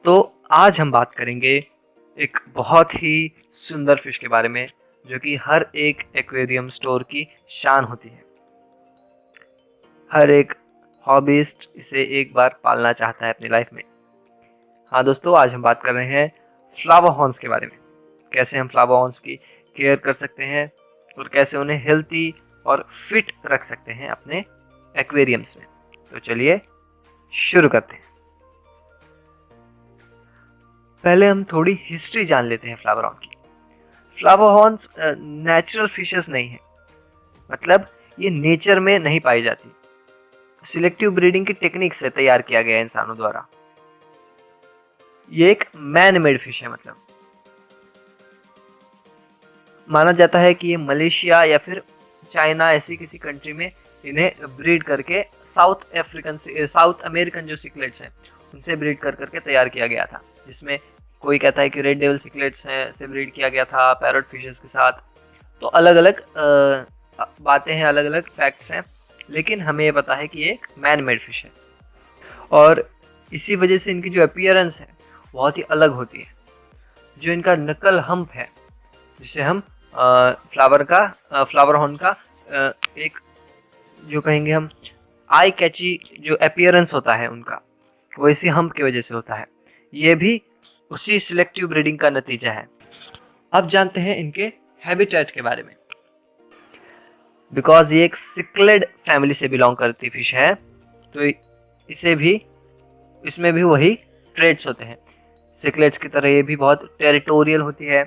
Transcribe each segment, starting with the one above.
तो आज हम बात करेंगे एक बहुत ही सुंदर फिश के बारे में जो कि हर एक एक्वेरियम स्टोर की शान होती है। हर एक हॉबिस्ट इसे एक बार पालना चाहता है अपनी लाइफ में। हाँ दोस्तों, आज हम बात कर रहे हैं फ्लावर हॉर्न्स के बारे में। कैसे हम फ्लावर हॉर्न्स की केयर कर सकते हैं और कैसे उन्हें हेल्थी और फिट रख सकते हैं अपने एक्वेरियम्स में। तो चलिए शुरू करते हैं। पहले हम थोड़ी हिस्ट्री जान लेते हैं फ्लावर हॉर्न की। फ्लावर हॉर्न्स नेचुरल फिशेस नहीं है, मतलब ये नेचर में नहीं पाई जाती। सिलेक्टिव ब्रीडिंग की टेक्निक से तैयार किया गया है इंसानों द्वारा। ये एक मैन मेड फिश है, मतलब माना जाता है कि ये मलेशिया या फिर चाइना ऐसी किसी कंट्री में इन्हें ब्रीड करके साउथ अमेरिकन जो सिकलेट्स हैं उनसे ब्रीड कर करके तैयार किया गया था, जिसमें कोई कहता है कि रेड डेविल सिकलेट्स हैं से ब्रीड किया गया था पैरट फिशेस के साथ। तो अलग अलग बातें हैं, अलग अलग फैक्ट्स हैं, लेकिन हमें ये पता है कि ये एक मैन मेड फिश है और इसी वजह से इनकी जो अपीयरेंस है बहुत ही अलग होती है। जो इनका नकल हम्प है, जिसे हम फ्लावर हॉर्न का एक जो कहेंगे हम आई कैची जो अपीयरेंस होता है उनका, वो इसी हम्प की वजह से होता है। ये भी उसी सिलेक्टिव ब्रीडिंग का नतीजा है। अब जानते हैं इनके हैबिटेट के बारे में। बिकॉज ये एक सिक्लेड फैमिली से बिलोंग करती फिश है, तो इसमें भी वही ट्रेड्स होते हैं। सिक्लेट्स की तरह ये भी बहुत टेरिटोरियल होती है,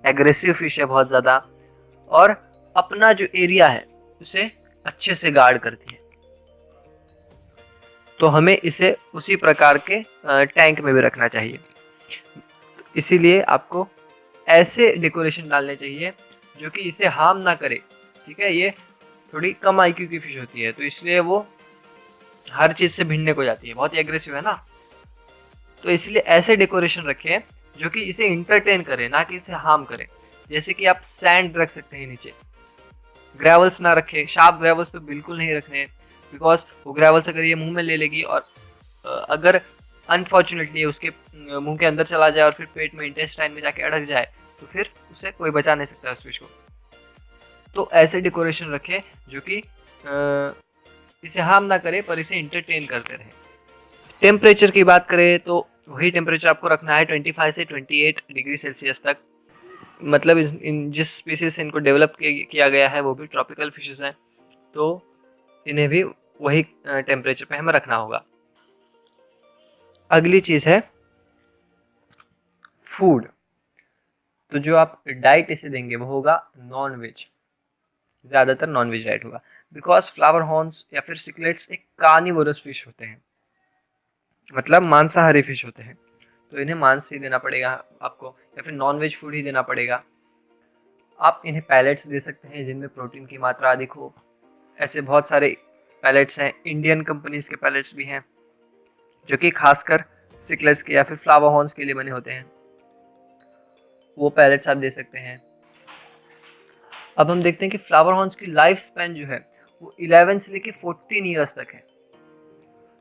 एग्रेसिव फिश है बहुत ज़्यादा, और अपना जो एरिया है उसे अच्छे से गार्ड करती है। तो हमें इसे उसी प्रकार के टैंक में भी रखना चाहिए। इसीलिए आपको ऐसे डेकोरेशन डालने चाहिए जो कि इसे हार्म ना करे। ठीक है, ये थोड़ी कम आईक्यू की फिश होती है, तो इसलिए वो हर चीज़ से भिड़ने को जाती है, बहुत ही एग्रेसिव है ना। तो इसलिए ऐसे डेकोरेशन रखें जो कि इसे इंटरटेन करे, ना कि इसे हार्म करे। जैसे कि आप सैंड रख सकते हैं नीचे, ग्रेवल्स ना रखें। शार्प ग्रेवल्स तो बिल्कुल नहीं रखने, बिकॉज वो ग्रेवल्स अगर ये मुंह में ले लेगी और अगर अनफॉर्चुनेटली उसके मुंह के अंदर चला जाए और फिर पेट में इंटेस्टाइन में जाके अटक जाए, तो फिर उसे कोई बचा नहीं सकता उस फिश को। तो ऐसे डेकोरेशन रखें जो कि इसे हार्म ना करे पर इसे इंटरटेन करते रहे। टेम्परेचर की बात करें तो वही टेम्परेचर आपको रखना है 25 से 28 डिग्री सेल्सियस तक। मतलब इन जिस स्पीसीज से इनको डेवलप किया गया है वो भी ट्रॉपिकल फिशेस हैं, तो इन्हें भी वही टेम्परेचर पे हमें रखना होगा। अगली चीज़ है फूड। तो जो आप डाइट इसे देंगे वो होगा नॉन वेज, ज़्यादातर नॉन वेज डाइट होगा। बिकॉज फ्लावर हॉर्न्स या फिर सिकलेट्स एक कार्निवोरस फिश होते हैं, मतलब मांसाहारी फिश होते हैं, तो इन्हें मांस ही देना पड़ेगा आपको, या फिर नॉन वेज फूड ही देना पड़ेगा। आप इन्हें पैलेट्स दे सकते हैं जिनमें प्रोटीन की मात्रा अधिक हो। ऐसे बहुत सारे पैलेट्स हैं, इंडियन कंपनीज के पैलेट्स भी हैं जो कि खासकर सिकलेट्स के या फिर फ्लावर हॉर्न्स के लिए बने होते हैं, वो पैलेट्स आप दे सकते हैं। अब हम देखते हैं कि फ्लावर हॉर्न्स की लाइफ स्पैन जो है वो 11 से लेके 14 ईयर्स तक है,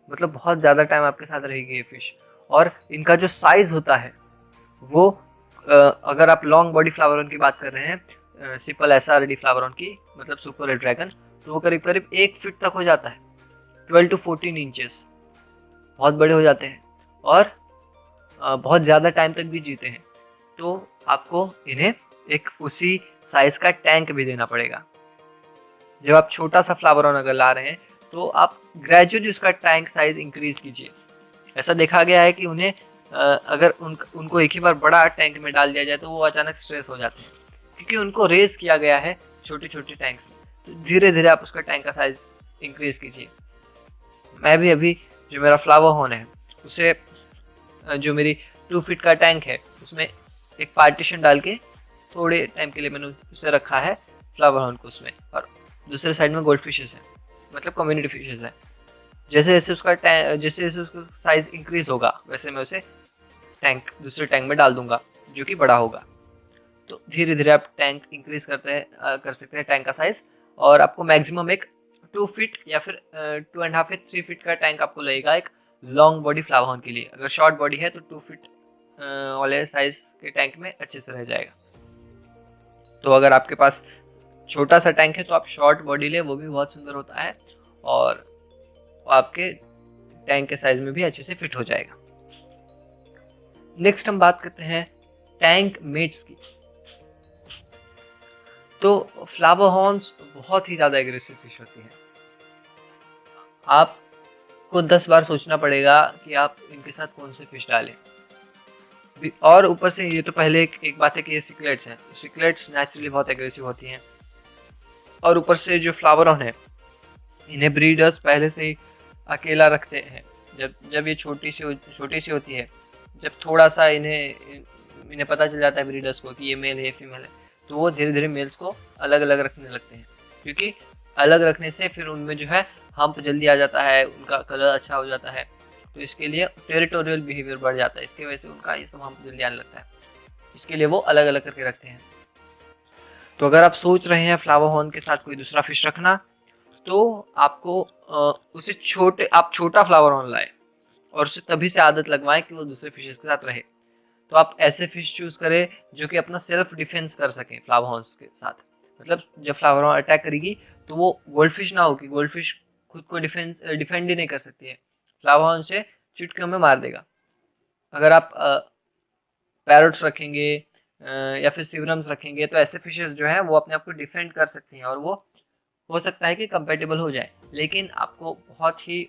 मतलब बहुत ज़्यादा टाइम आपके साथ रहेगी ये फिश। और इनका जो साइज होता है वो अगर आप लॉन्ग बॉडी फ्लावर हॉर्न की बात कर रहे हैं, सिपल SRD फ्लावर हॉर्न की, मतलब सुपर रेड ड्रैगन, तो वो करीब करीब 1 फीट तक हो जाता है, 12 to 14 इंचेस, बहुत बड़े हो जाते हैं और बहुत ज़्यादा टाइम तक भी जीते हैं। तो आपको इन्हें एक उसी साइज का टैंक भी देना पड़ेगा। जब आप छोटा सा फ्लावर हॉर्न अगर ला रहे हैं तो आप ग्रेजुअली उसका टैंक साइज इंक्रीज कीजिए। ऐसा देखा गया है कि उन्हें अगर उनको एक ही बार बड़ा टैंक में डाल दिया जाए तो वो अचानक स्ट्रेस हो जाते हैं, क्योंकि उनको रेस किया गया है छोटे छोटे टैंक्स में। तो धीरे धीरे आप उसका टैंक का साइज इंक्रीज कीजिए। मैं भी अभी जो मेरा फ्लावर हॉर्न है उसे जो मेरी 2 फीट का टैंक है उसमें एक पार्टीशन डाल के थोड़े टाइम के लिए मैंने उसे रखा है फ्लावर हॉर्न को उसमें, और दूसरे साइड में गोल्ड फिशेस है, मतलब कम्युनिटी फिशेस है। जैसे जैसे उसका साइज इंक्रीज होगा वैसे मैं उसे दूसरे टैंक में डाल दूंगा जो कि बड़ा होगा। तो धीरे धीरे आप टैंक इंक्रीज कर सकते हैं टैंक का साइज, और आपको मैक्सिमम एक 2 फीट या फिर 2.5 या 3 फीट का टैंक आपको लगेगा एक लॉन्ग बॉडी फ्लावर हॉर्न के लिए। अगर शॉर्ट बॉडी है तो 2 फीट वाले साइज के टैंक में अच्छे से रह जाएगा। तो अगर आपके पास छोटा सा टैंक है तो आप शॉर्ट बॉडी ले, वो भी बहुत सुंदर होता है और आपके टैंक के साइज में भी अच्छे से फिट हो जाएगा। नेक्स्ट हम बात करते हैं टैंक मेट्स की। तो फ्लावर हॉर्न्स बहुत ही ज़्यादा एग्रेसिव फिश होती हैं। आपको 10 बार सोचना पड़ेगा कि आप इनके साथ कौन से फिश डालें। और ऊपर से ये तो पहले एक बात है कि ये सिकलेट्स हैं, सिकलेट्स नेचुरली बहुत एग्रेसिव होती हैं। और ऊपर से जो फ्लावर हॉर्न है, इन्हें ब्रीडर्स पहले से ही अकेला रखते हैं। जब ये छोटी सी होती है, जब थोड़ा सा इन्हें पता चल जाता है ब्रीडर्स को कि ये मेल है ये फीमेल है, तो वो धीरे धीरे मेल्स को अलग अलग रखने लगते हैं। क्योंकि अलग रखने से फिर उनमें जो है हम्प जल्दी आ जाता है, उनका कलर अच्छा हो जाता है, तो इसके लिए टेरिटोरियल बिहेवियर बढ़ जाता है। इसकी वजह से उनका ये सब हम्प जल्दी आने लगता है, इसके लिए वो अलग अलग करके रखते हैं। तो अगर आप सोच रहे हैं फ्लावर हॉर्न के साथ कोई दूसरा फिश रखना, तो आपको उसे आप छोटा फ्लावर हॉर्न लाए और उसे तभी से आदत लगवाएं कि वो दूसरे फिशेस के साथ रहे। तो आप ऐसे फिश चूज करें जो कि अपना सेल्फ डिफेंस कर सकें फ्लावर हॉर्न्स के साथ। मतलब जब फ्लावर हॉर्न अटैक करेगी तो वो गोल्ड फिश ना हो कि गोल्ड फिश खुद को डिफेंड ही नहीं कर सकती है, फ्लावर हॉर्न से चुटकियों में मार देगा। अगर आप पैरट्स रखेंगे या फिर सिवरम्स रखेंगे तो ऐसे फिशेस जो हैं वो अपने आप को डिफेंड कर सकती हैं और वो हो सकता है कि कंपेटेबल हो जाए। लेकिन आपको बहुत ही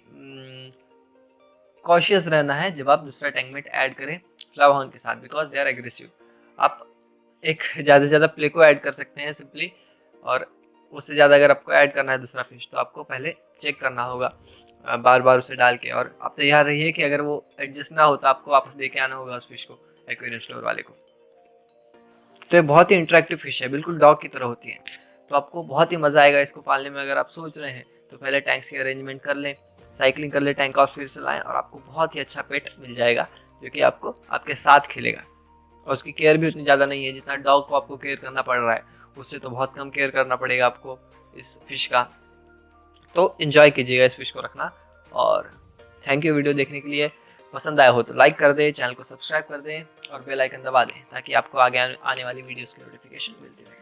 कॉशियस रहना है जब आप दूसरा टैंकमेट ऐड करें फ्लावर हॉर्न के साथ, बिकॉज दे आर एग्रेसिव। आप एक ज़्यादा से ज़्यादा प्लेको ऐड कर सकते हैं सिंपली, और उससे ज़्यादा अगर आपको ऐड करना है दूसरा फिश तो आपको पहले चेक करना होगा बार बार उसे डाल के। और आप तैयार रहिए कि अगर वो एडजस्ट ना हो तो आपको वापस दे के आना होगा उस फिश को एक्वेरियम स्टोर वाले को। तो ये बहुत ही इंटरेक्टिव फिश है, बिल्कुल डॉग की तरह होती है। तो आपको बहुत ही मज़ा आएगा इसको पालने में। अगर आप सोच रहे हैं तो पहले टैंक्स की अरेंजमेंट कर लें, साइकिलिंग कर ले टैंक और फिर से लाएं, और आपको बहुत ही अच्छा पेट मिल जाएगा जो कि आपको आपके साथ खेलेगा। और उसकी केयर भी उतनी ज़्यादा नहीं है जितना डॉग को आपको केयर करना पड़ रहा है, उससे तो बहुत कम केयर करना पड़ेगा आपको इस फिश का। तो एंजॉय कीजिएगा इस फिश को रखना। और थैंक यू वीडियो देखने के लिए। पसंद आया हो तो लाइक कर दें, चैनल को सब्सक्राइब कर दें और बेल आइकन दबा दें ताकि आपको आगे आने वाली वीडियोस की नोटिफिकेशन मिलती रहे।